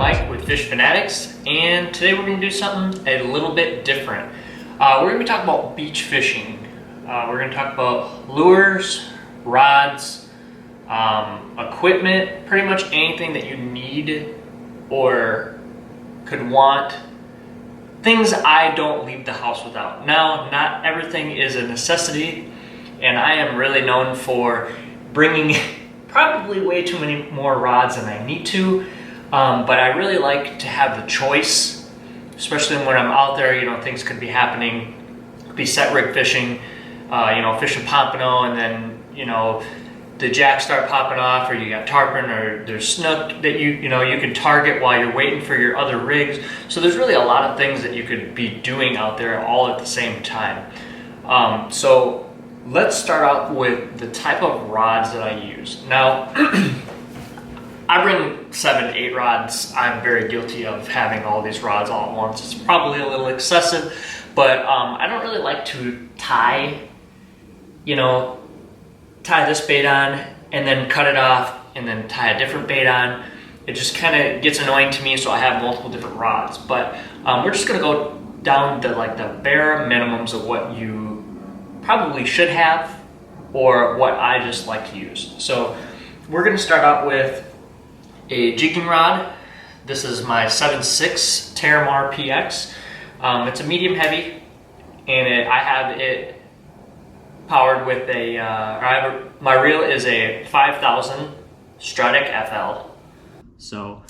Mike with Fish Fanatics, and today we're going to do something a little bit different. We're going to be talking about beach fishing. We're going to talk about lures, rods, equipment, pretty much anything that you need or could want. Things I don't leave the house without. Now, not everything is a necessity, and I am really known for bringing probably way too many more rods than I need to, but I really like to have the choice, especially when I'm out there. You know, things could be happening, could be set rig fishing, fishing pompano, and then, the jacks start popping off, or you got tarpon, or there's snook that you can target while you're waiting for your other rigs. So there's really a lot of things that you could be doing out there all at the same time. So let's start out with the type of rods that I use. Now, I bring 7 to 8 rods. I'm very guilty of having all these rods all at once. It's probably a little excessive, but I don't really like to tie this bait on and then cut it off and then tie a different bait on. It just kind of gets annoying to me, so I have multiple different rods. But we're just gonna go down to the bare minimums of what you probably should have or what I just like to use. So we're gonna start out with a jigging rod. This is my 7.6 Terramar PX. It's a medium heavy, and I have it powered with my reel is a 5000 Stradic FL. So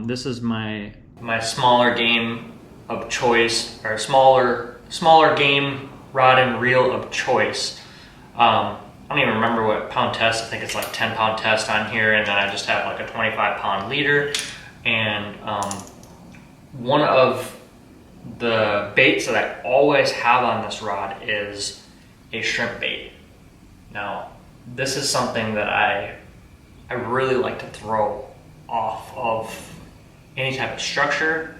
this is my smaller game of choice, or smaller game rod and reel of choice. I don't even remember what pound test. I think it's like 10 pound test on here, and then I just have like a 25 pound leader. And one of the baits that I always have on this rod is a shrimp bait. Now, this is something that I really like to throw off of any type of structure.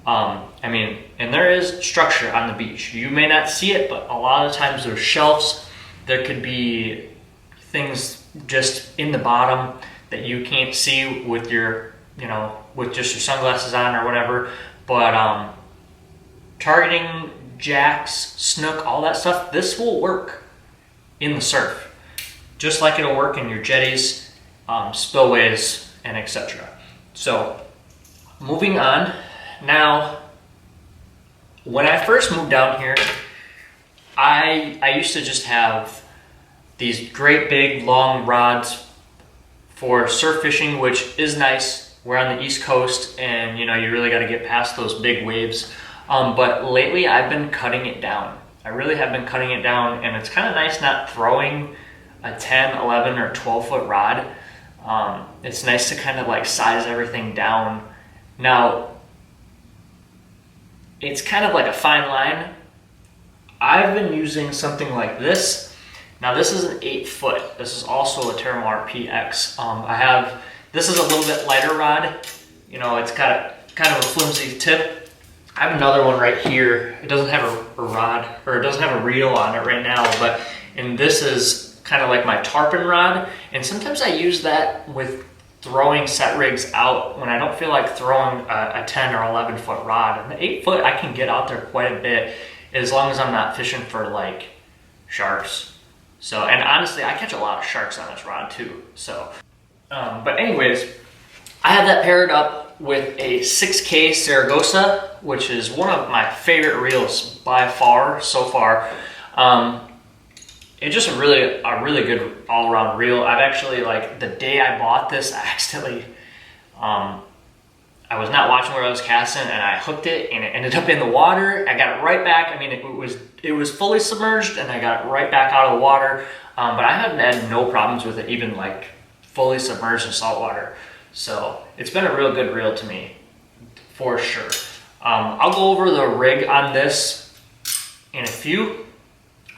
And there is structure on the beach. You may not see it, but a lot of times there's shelves. There could be things just in the bottom that you can't see with with just your sunglasses on or whatever. But targeting jacks, snook, all that stuff, this will work in the surf, just like it'll work in your jetties, spillways, and etc. So moving on. Now, when I first moved down here, I used to just have these great big long rods for surf fishing, which is nice. We're on the East Coast, and you really got to get past those big waves. But lately I've been cutting it down. I really have been cutting it down, and it's kind of nice not throwing a 10, 11, or 12 foot rod. It's nice to kind of size everything down. Now, it's kind of like a fine line. I've been using something like this. Now, this is an 8 foot. This is also a Terramar PX. This is a little bit lighter rod. It's got kind of a flimsy tip. I have another one right here. It doesn't have a rod, or it doesn't have a reel on it right now, and this is kind of like my tarpon rod. And sometimes I use that with throwing set rigs out when I don't feel like throwing a 10 or 11 foot rod. And the 8 foot, I can get out there quite a bit, as long as I'm not fishing for sharks. So, and honestly, I catch a lot of sharks on this rod too. So, but anyways, I have that paired up with a 6K Saragossa, which is one of my favorite reels by far so far. It's just a really good all-around reel. I've actually, the day I bought this, I accidentally, I was not watching where I was casting, and I hooked it, and it ended up in the water. I got it right back. It was fully submerged, and I got it right back out of the water. But I haven't had no problems with it, even fully submerged in salt water. So it's been a real good reel to me, for sure. I'll go over the rig on this in a few.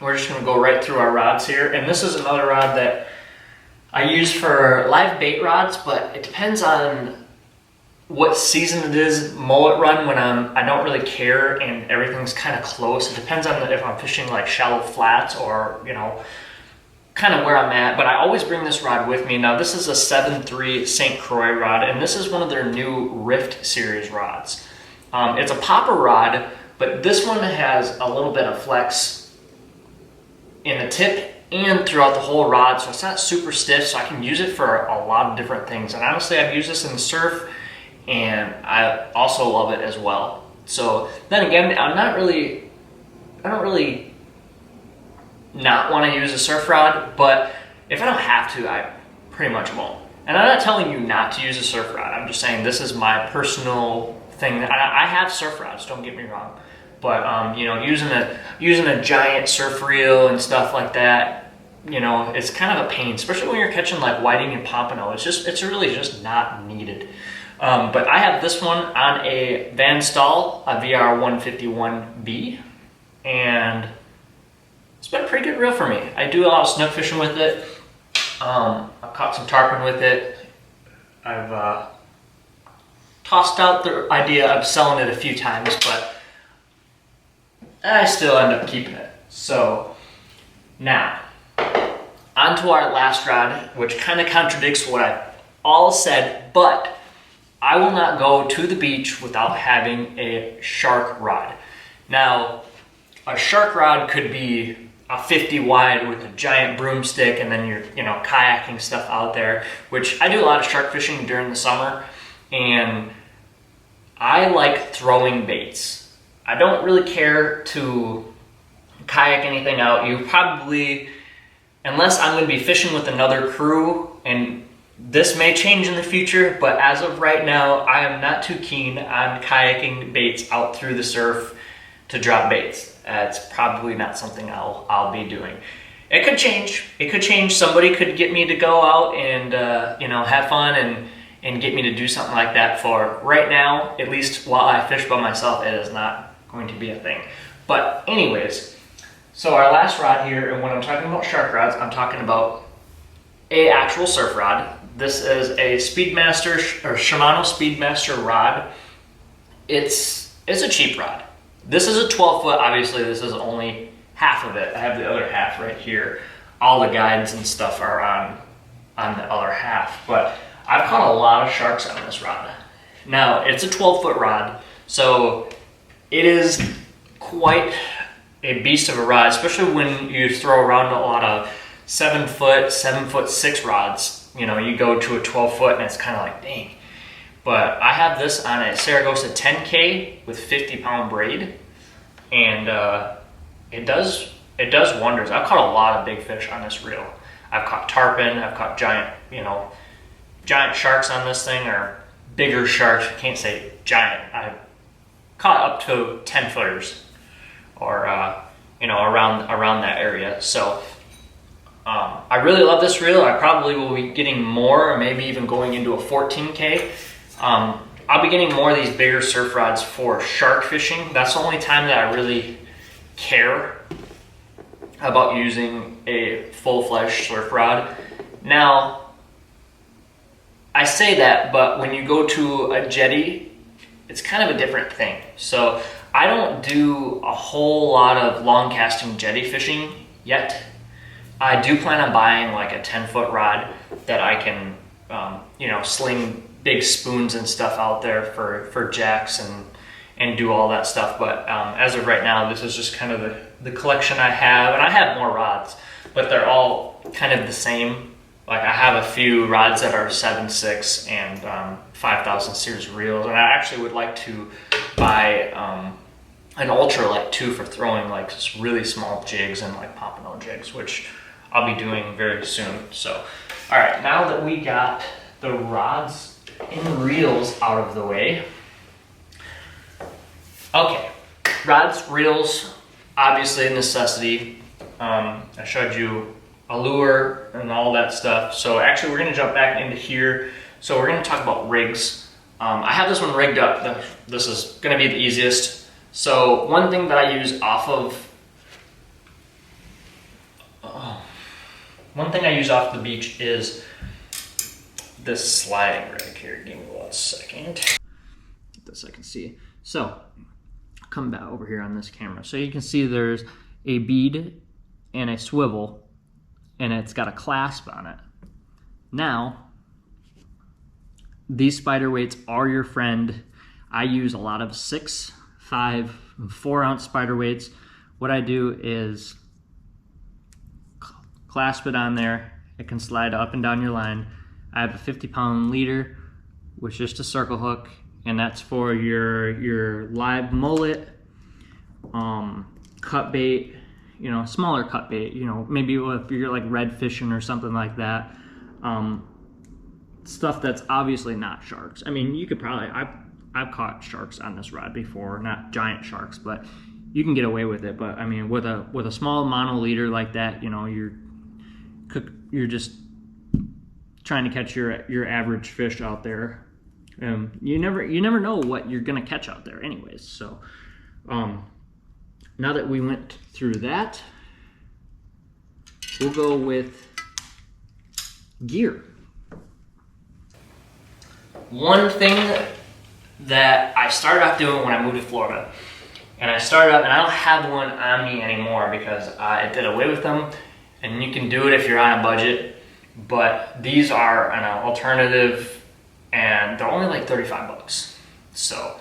We're just gonna go right through our rods here. And this is another rod that I use for live bait rods, but it depends on what season it is. Mullet run, when I don't really care and everything's kind of close. It depends on if I'm fishing shallow flats or kind of where I'm at, but I always bring this rod with me. Now this is a 7.3 St. Croix rod, and this is one of their new Rift series rods. It's a popper rod, but this one has a little bit of flex in the tip and throughout the whole rod, so it's not super stiff, so I can use it for a lot of different things. And honestly, I've used this in the surf, and I also love it as well. So then again, I don't really not want to use a surf rod, but if I don't have to, I pretty much won't. And I'm not telling you not to use a surf rod. I'm just saying this is my personal thing. I have surf rods, don't get me wrong, but you know, using a giant surf reel and stuff like that, you know, it's kind of a pain, especially when you're catching like whiting and pompano. It's really just not needed. But I have this one on a Van Staal, a VR 151B, and it's been a pretty good reel for me. I do a lot of snook fishing with it. I've caught some tarpon with it. I've tossed out the idea of selling it a few times, but I still end up keeping it. So now, on to our last rod, which kind of contradicts what I all said, but I will not go to the beach without having a shark rod. Now, a shark rod could be a 50 wide with a giant broomstick, and then you're, you know, kayaking stuff out there, which I do a lot of shark fishing during the summer, and I like throwing baits. I don't really care to kayak anything out. You probably, unless I'm going to be fishing with another crew, and this may change in the future, but as of right now, I am not too keen on kayaking baits out through the surf to drop baits. It's probably not something I'll be doing. It could change. It could change. Somebody could get me to go out and you know, have fun and get me to do something like that. For right now, at least while I fish by myself, it is not going to be a thing. But anyways, so our last rod here, and when I'm talking about shark rods, I'm talking about a actual surf rod. This is a Speedmaster or Shimano Speedmaster rod. It's a cheap rod. This is a 12 foot, obviously this is only half of it. I have the other half right here. All the guides and stuff are on the other half, but I've caught a lot of sharks on this rod. Now, it's a 12 foot rod, so it is quite a beast of a rod, especially when you throw around a lot of 7 foot, 7'6" rods. You know, you go to a 12 foot and it's kind of like, dang. But I have this on a Saragossa 10K with 50-pound braid, and it does wonders. I've caught a lot of big fish on this reel. I've caught tarpon, I've caught giant sharks on this thing, or bigger sharks. I can't say giant. I've caught up to 10 footers, or you know, around that area. So I really love this reel. I probably will be getting more, or maybe even going into a 14K. I'll be getting more of these bigger surf rods for shark fishing. That's the only time that I really care about using a full-fledged surf rod. Now, I say that, but when you go to a jetty, it's kind of a different thing. So I don't do a whole lot of long casting jetty fishing yet. I do plan on buying like a 10-foot rod that I can, you know, sling big spoons and stuff out there for jacks and do all that stuff. But as of right now, this is just kind of the collection I have. And I have more rods, but they're all kind of the same. Like I have a few rods that are 7.6 and 5,000 series reels. And I actually would like to buy an ultralight too for throwing like really small jigs and like pompano jigs, which I'll be doing very soon. So, all right, now that we got the rods and reels out of the way. Okay, rods, reels, obviously a necessity. I showed you a lure and all that stuff. So actually we're gonna jump back into here. So we're gonna talk about rigs. I have this one rigged up. This is gonna be the easiest. So one thing that I use off of, one thing I use off the beach is this sliding rig here. Give me 1 second. Get this I can see. So come back over here on this camera. So you can see there's a bead and a swivel and it's got a clasp on it. Now, these spider weights are your friend. I use a lot of 6, 5, 4-ounce spider weights. What I do is clasp it on there. It can slide up and down your line. I have a 50-pound leader with just a circle hook, and that's for your live mullet, cut bait, you know, smaller cut bait, you know, maybe if you're like red fishing or something like that. Stuff that's obviously not sharks. I mean, you could probably, I've caught sharks on this rod before, not giant sharks, but you can get away with it. But I mean, with a small mono leader like that, you know, you're just trying to catch your average fish out there. You never know what you're gonna catch out there anyways. So now that we went through that, we'll go with gear. One thing that I started off doing when I moved to Florida, and I don't have one on me anymore because I did away with them, and you can do it if you're on a budget, but these are an alternative, and they're only like 35 bucks. So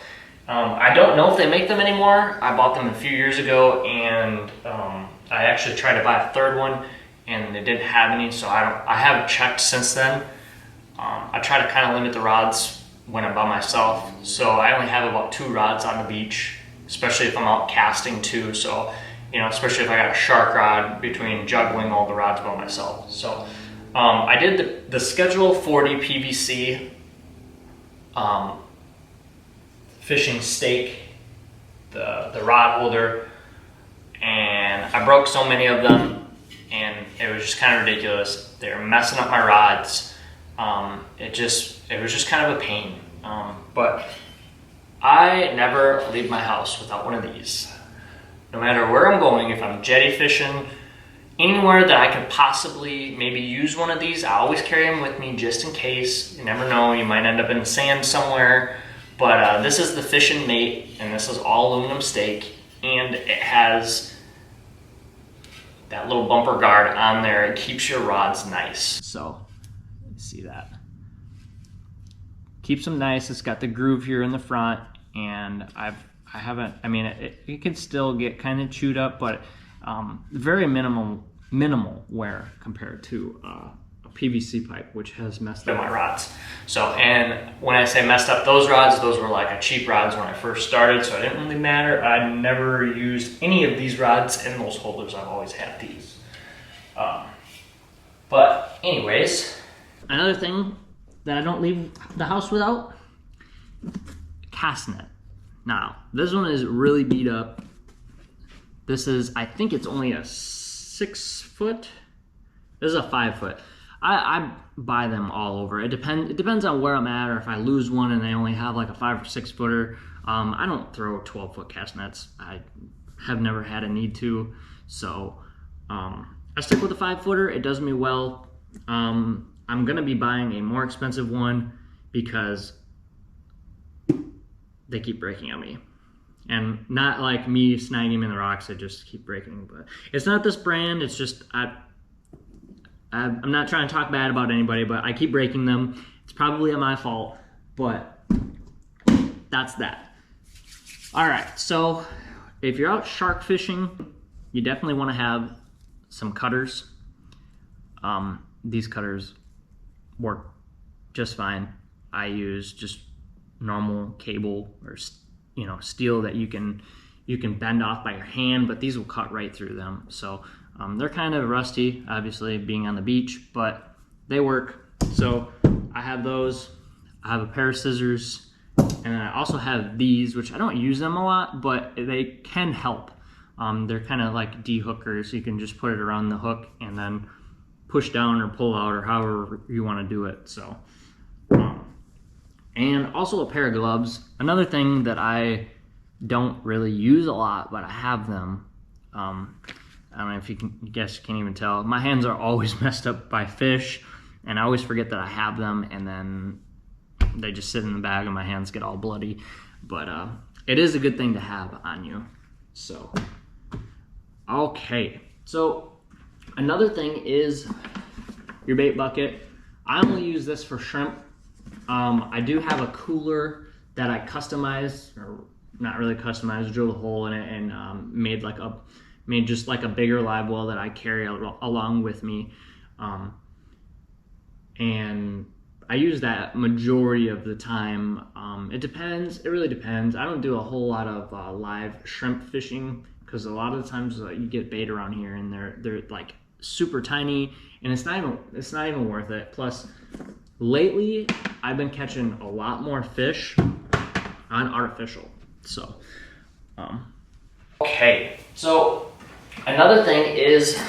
I don't know if they make them anymore. I bought them a few years ago, and I actually tried to buy a third one, and they didn't have any, so I haven't checked since then. I try to kind of limit the rods when I'm by myself, so I only have about 2 rods on the beach, especially if I'm out casting too. So, you know, especially if I got a shark rod, between juggling all the rods by myself. So I did the Schedule 40 PVC fishing stake, the rod holder, and I broke so many of them, and it was just kind of ridiculous. They were messing up my rods. It was just kind of a pain. But I never leave my house without one of these. No matter where I'm going, if I'm jetty fishing, anywhere that I could possibly maybe use one of these, I always carry them with me just in case. You never know, you might end up in the sand somewhere. But this is the Fishing Mate, and this is all aluminum stake, and it has that little bumper guard on there. It keeps your rods nice. So, see that? Keeps them nice. It's got the groove here in the front, and I mean, it can still get kind of chewed up, but very minimal wear compared to a PVC pipe, which has messed up my rods. So, and when I say messed up those rods, those were like a cheap rods when I first started, so it didn't really matter. I never used any of these rods in those holders. I've always had these. But anyways, another thing that I don't leave the house without, cast net. Now, this one is really beat up. This is, I think it's only a 6 foot. This is a 5 foot. I buy them all over. It depends on where I'm at, or if I lose one and they only have like a 5 or 6 footer. I don't throw 12-foot cast nets. I have never had a need to. So I stick with a 5 footer. It does me well. I'm gonna be buying a more expensive one because they keep breaking on me. And not like me snagging them in the rocks, they just keep breaking. But it's not this brand, it's just, I'm not trying to talk bad about anybody, but I keep breaking them. It's probably my fault, but that's that. All right, so if you're out shark fishing, you definitely wanna have some cutters. These cutters work just fine. I use just normal cable or steel that you can bend off by your hand, but these will cut right through them. So they're kind of rusty, obviously being on the beach, but they work. So I have those. I have a pair of scissors, and I also have these, which I don't use them a lot, but they can help. They're kind of like D-hookers. You can just put it around the hook and then push down or pull out, or however you want to do it. So, and also a pair of gloves. Another thing that I don't really use a lot, but I have them. I don't know if you guess you can't even tell. My hands are always messed up by fish, and I always forget that I have them, and then they just sit in the bag and my hands get all bloody. But it is a good thing to have on you. So, okay. So Another thing is your bait bucket. I only use this for shrimp. I do have a cooler that I customized, or not really customized, drilled a hole in it and made just like a bigger live well that I carry along with me. And I use that majority of the time. It depends, it really depends. I don't do a whole lot of live shrimp fishing because a lot of the times you get bait around here and they're like super tiny and it's not even worth it. Plus lately I've been catching a lot more fish on artificial. So okay, so another thing is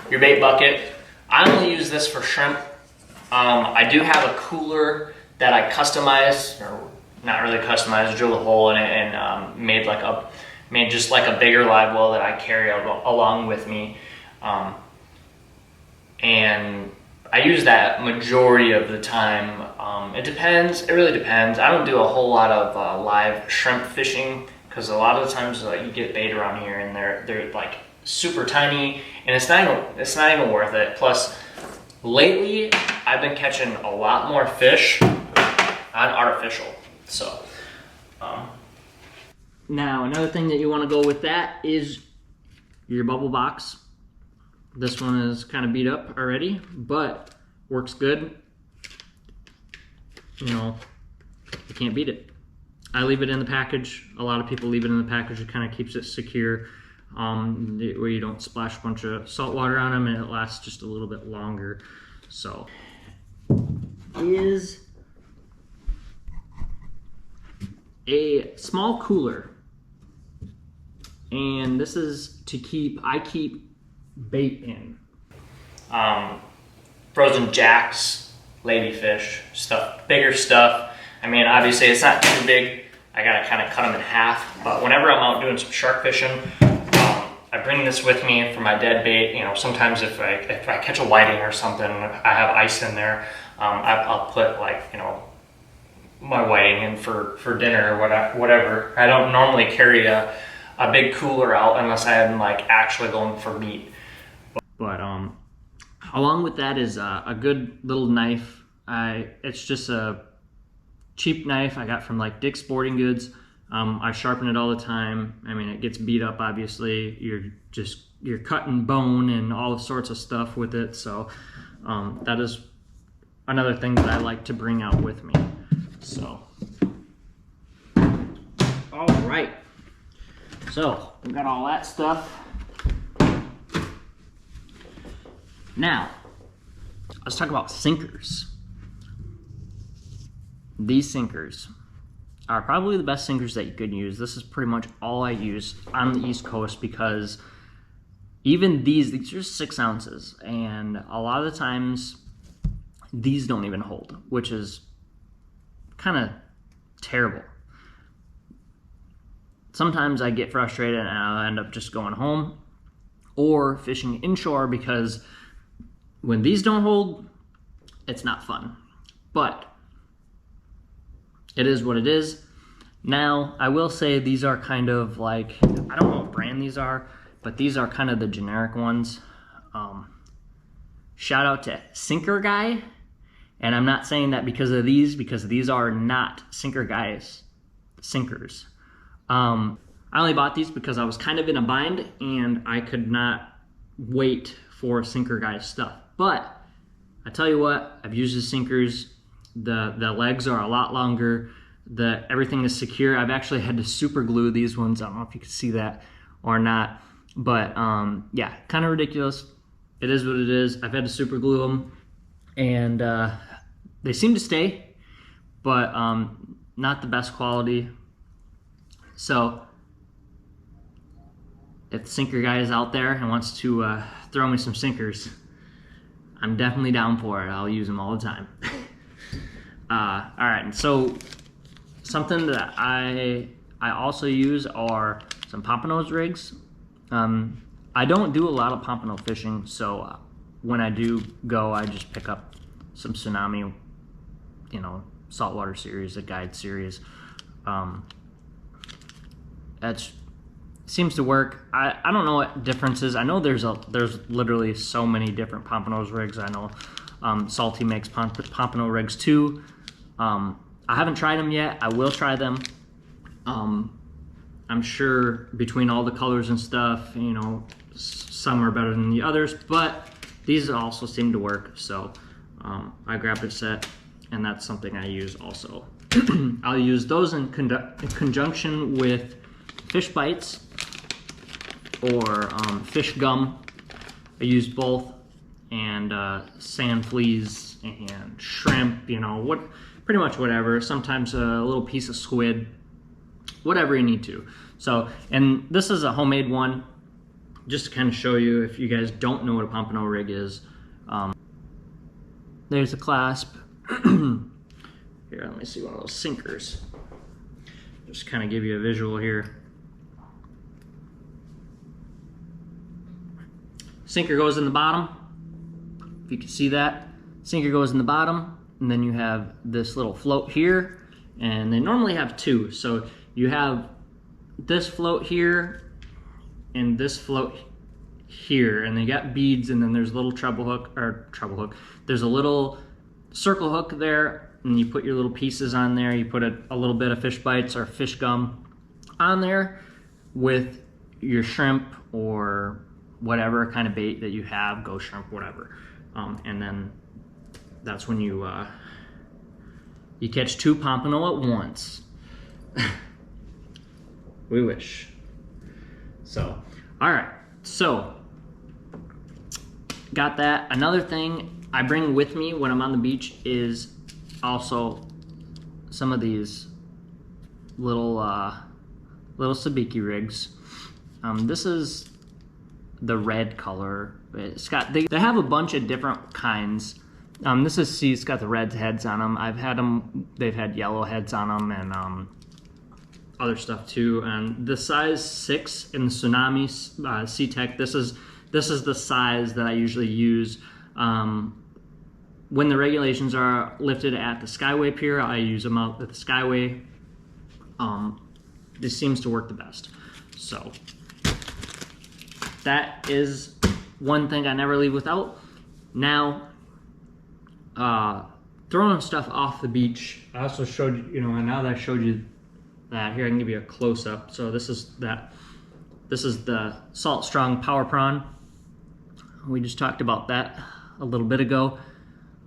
your bait bucket. I only use this for shrimp. I do have a cooler that I customized, or not really customized, drilled a hole in it and made just like a bigger live well that I carry along with me. And I use that majority of the time. It depends, it really depends. I don't do a whole lot of live shrimp fishing because a lot of the times you get bait around here and they're like super tiny and it's not even worth it. Plus lately I've been catching a lot more fish on artificial. So now another thing that you want to go with that is your bubble box. This one is kind of beat up already, but works good. You know, you can't beat it. I leave it in the package. A lot of people leave it in the package. It kind of keeps it secure, where you don't splash a bunch of salt water on them and it lasts just a little bit longer. So is a small cooler, and this is to I keep bait in. Frozen jacks, ladyfish, stuff, bigger stuff. I mean, obviously it's not too big. I gotta kind of cut them in half, but whenever I'm out doing some shark fishing, I bring this with me for my dead bait. You know, sometimes if I catch a whiting or something, I have ice in there. I'll put like, you know, my whiting in for dinner or whatever. I don't normally carry a big cooler out unless I'm like actually going for meat. But along with that is a good little knife. It's just a cheap knife I got from like Dick's Sporting Goods. I sharpen it all the time. I mean, it gets beat up, obviously. You're cutting bone and all sorts of stuff with it. So that is another thing that I like to bring out with me. So, all right. So we got all that stuff. Now, let's talk about sinkers. These sinkers are probably the best sinkers that you could use. This is pretty much all I use on the East Coast because even these are 6 ounces, and a lot of the times these don't even hold, which is kind of terrible. Sometimes I get frustrated and I'll end up just going home or fishing inshore because when these don't hold, it's not fun. But it is what it is. Now, I will say these are kind of like, I don't know what brand these are, but these are kind of the generic ones. Shout out to Sinker Guy. And I'm not saying that because these are not Sinker Guy's sinkers. I only bought these because I was kind of in a bind and I could not wait for Sinker Guy's stuff. But I tell you what, I've used the sinkers. The legs are a lot longer. Everything is secure. I've actually had to super glue these ones. I don't know if you can see that or not. But yeah, kind of ridiculous. It is what it is. I've had to super glue them. And they seem to stay, but not the best quality. So if the sinker guy is out there and wants to throw me some sinkers, I'm definitely down for it. I'll use them all the time. All right, and so something that I also use are some pompano rigs. I don't do a lot of pompano fishing, so when I do go, I just pick up some Tsunami, saltwater series, a guide series. That's seems to work. I don't know what differences. I know there's literally so many different pompano rigs. I know Salty makes pompano rigs too. I haven't tried them yet. I will try them. I'm sure between all the colors and stuff, you know, some are better than the others, but these also seem to work. So I grabbed a set, and that's something I use also. I'll use those in conjunction with fish bites or fish gum. I use both, and sand fleas and shrimp, you know, pretty much whatever. Sometimes a little piece of squid, whatever you need to. So, and this is a homemade one, just to kind of show you if you guys don't know what a pompano rig is. There's a clasp. Here, let me see one of those sinkers. Just kind of give you a visual here. Sinker goes in the bottom, if you can see that. Sinker goes in the bottom, and then you have this little float here, and they normally have two. So you have this float here, and this float here, and they got beads, and then there's a little treble hook. There's a little circle hook there, and you put your little pieces on there. You put a little bit of fish bites or fish gum on there with your shrimp or whatever kind of bait that you have, ghost shrimp, whatever. And then that's when you catch two pompano at once. We wish. So, all right, so got that. Another thing I bring with me when I'm on the beach is also some of these little sabiki rigs. This is the red color. It's got, they have a bunch of different kinds. This is, see, it's got the red heads on them. I've had them, they've had yellow heads on them, and other stuff too. And the size 6 in the Tsunami C-Tech, this is the size that I usually use. When the regulations are lifted at the Skyway Pier, I use them out at the Skyway. This seems to work the best. So that is one thing I never leave without. Now, throwing stuff off the beach, I also showed you, you know, and now that I showed you that, here I can give you a close-up. So this is the Salt Strong Power Prawn. We just talked about that a little bit ago.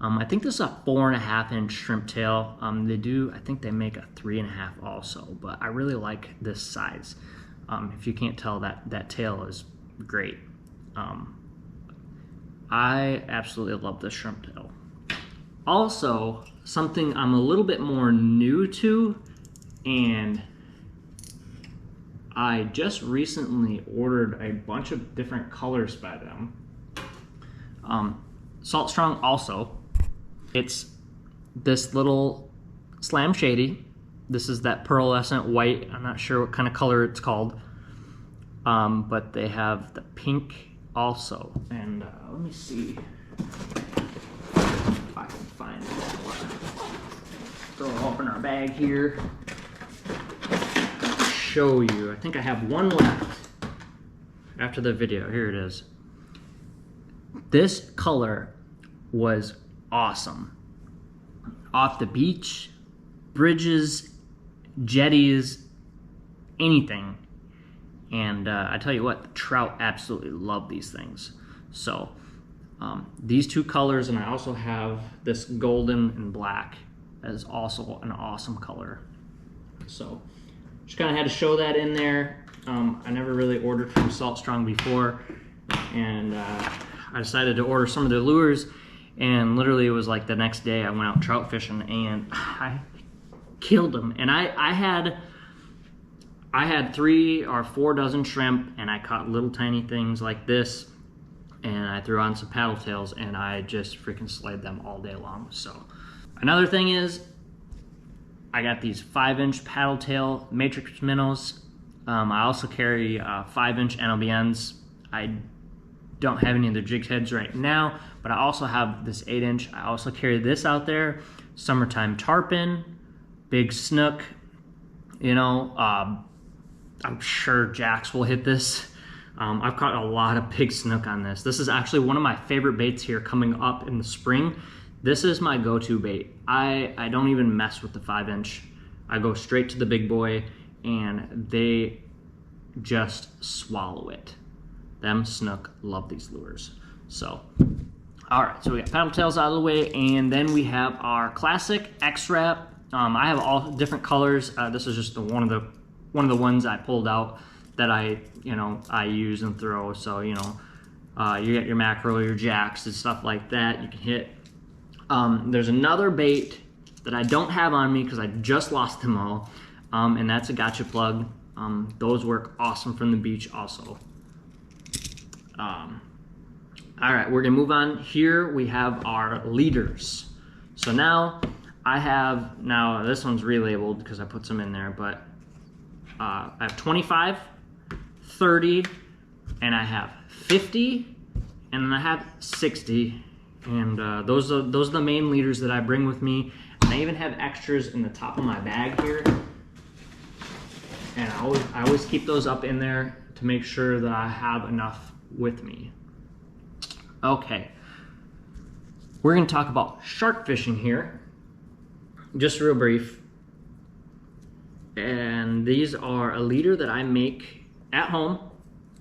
I think this is a 4.5-inch shrimp tail. I think they make a 3.5 also, but I really like this size. If you can't tell, that tail is great. I absolutely love this shrimp tail. Also, something I'm a little bit more new to, and I just recently ordered a bunch of different colors by them. Salt Strong also. It's this little Slam Shady. This is that pearlescent white. I'm not sure what kind of color it's called. But they have the pink also. And let me see if I can find it. Throw it open our bag here. Show you. I think I have one left after the video. Here it is. This color was awesome. Off the beach, bridges, jetties, anything. And I tell you what, the trout absolutely love these things. So these two colors, and I also have this golden and black as also an awesome color. So just kind of had to show that in there. I never really ordered from Salt Strong before, and I decided to order some of their lures, and literally it was like the next day I went out trout fishing and I killed them. And I had 3 or 4 dozen shrimp, and I caught little tiny things like this, and I threw on some paddle tails, and I just freaking slayed them all day long. So another thing is I got these 5-inch paddle tail matrix minnows. I also carry 5-inch NLBNs. I don't have any of the jig heads right now, but I also have this 8-inch. I also carry this out there. Summertime tarpon, big snook, you know, I'm sure jacks will hit this. I've caught a lot of big snook on this. This is actually one of my favorite baits here coming up in the spring. This is my go-to bait. I don't even mess with the 5-inch. I go straight to the big boy and they just swallow it. Them snook love these lures. So, all right, so we got paddle tails out of the way, and then we have our classic X-Wrap. I have all different colors. This is just one of the ones I pulled out that I use and throw. So, you get your mackerel, your jacks, and stuff like that you can hit. There's another bait that I don't have on me because I just lost them all, and that's a gotcha plug. Those work awesome from the beach also. All right, we're gonna move on. Here we have our leaders. So now this one's relabeled because I put some in there, but I have 25, 30, and I have 50, and then I have 60, and those are the main leaders that I bring with me. And I even have extras in the top of my bag here, and I always keep those up in there to make sure that I have enough with me. Okay, we're gonna talk about shark fishing here, just real brief. And these are a leader that I make at home,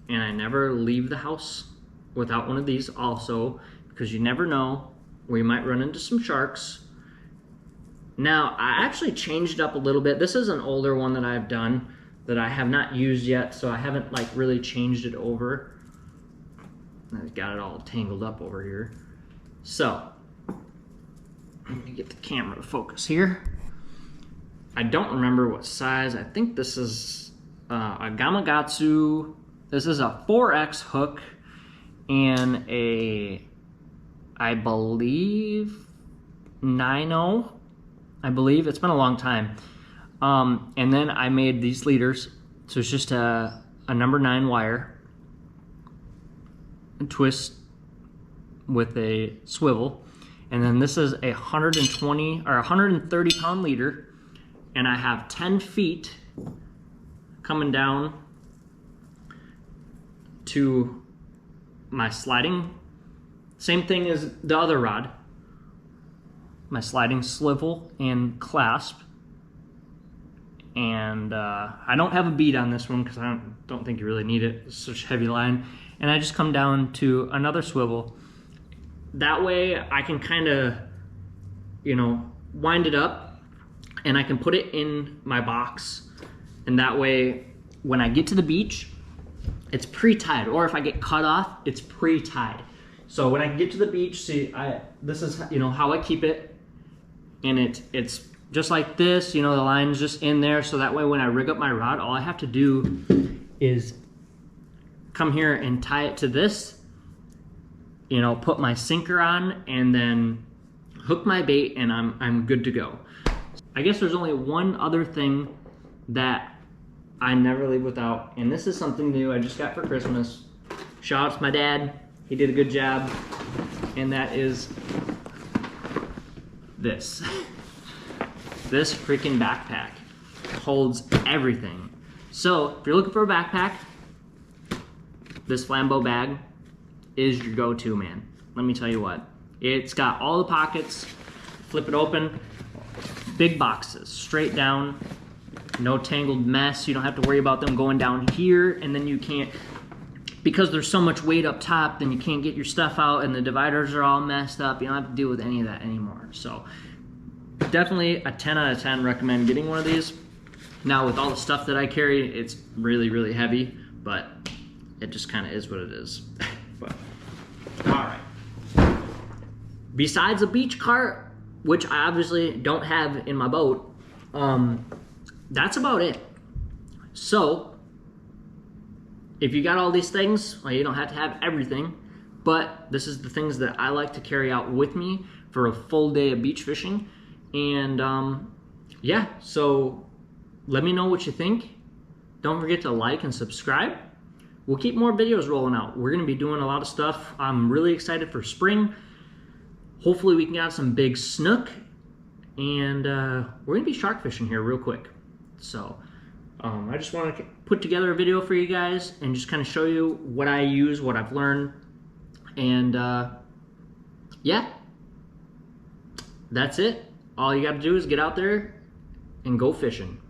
and I never leave the house without one of these also, because you never know where you might run into some sharks. Now, I actually changed it up a little bit. This is an older one that I've done that I have not used yet, so I haven't like really changed it over. I've got it all tangled up over here. So, let me get the camera to focus here. I don't remember what size. I think this is a Gamakatsu. This is a 4X hook and I believe 9.0. I believe it's been a long time. And then I made these leaders. So it's just a number 9 wire, and twist with a swivel. And then this is a 120 or 130 pound leader. And I have 10 feet coming down to my sliding, same thing as the other rod, my sliding swivel and clasp. And I don't have a bead on this one because I don't think you really need it. It's such a heavy line. And I just come down to another swivel. That way I can kind of, wind it up, and I can put it in my box. And that way, when I get to the beach, it's pre-tied. Or if I get cut off, it's pre-tied. So when I get to the beach, see, this is how I keep it. And it's just like this, the line's just in there. So that way when I rig up my rod, all I have to do is come here and tie it to this, put my sinker on, and then hook my bait, and I'm good to go. I guess there's only one other thing that I never leave without, and this is something new I just got for Christmas. Shout out to my dad, he did a good job, and that is this. This freaking backpack holds everything. So if you're looking for a backpack, this Flambeau bag is your go-to, man. Let me tell you what. It's got all the pockets, flip it open, big boxes, straight down, no tangled mess. You don't have to worry about them going down here, and then you can't, because there's so much weight up top, then you can't get your stuff out, and the dividers are all messed up. You don't have to deal with any of that anymore. So definitely a 10 out of 10 recommend getting one of these. Now with all the stuff that I carry, it's really, really heavy, but it just kind of is what it is. But, all right. Besides a beach cart, which I obviously don't have in my boat, that's about it. So, if you got all these things, well, you don't have to have everything, but this is the things that I like to carry out with me for a full day of beach fishing. And yeah, so let me know what you think. Don't forget to like and subscribe. We'll keep more videos rolling out. We're gonna be doing a lot of stuff. I'm really excited for spring. Hopefully we can get some big snook, and we're gonna be shark fishing here real quick. So I just want to put together a video for you guys and just kind of show you what I use, what I've learned, and yeah, that's it. All you got to do is get out there and go fishing.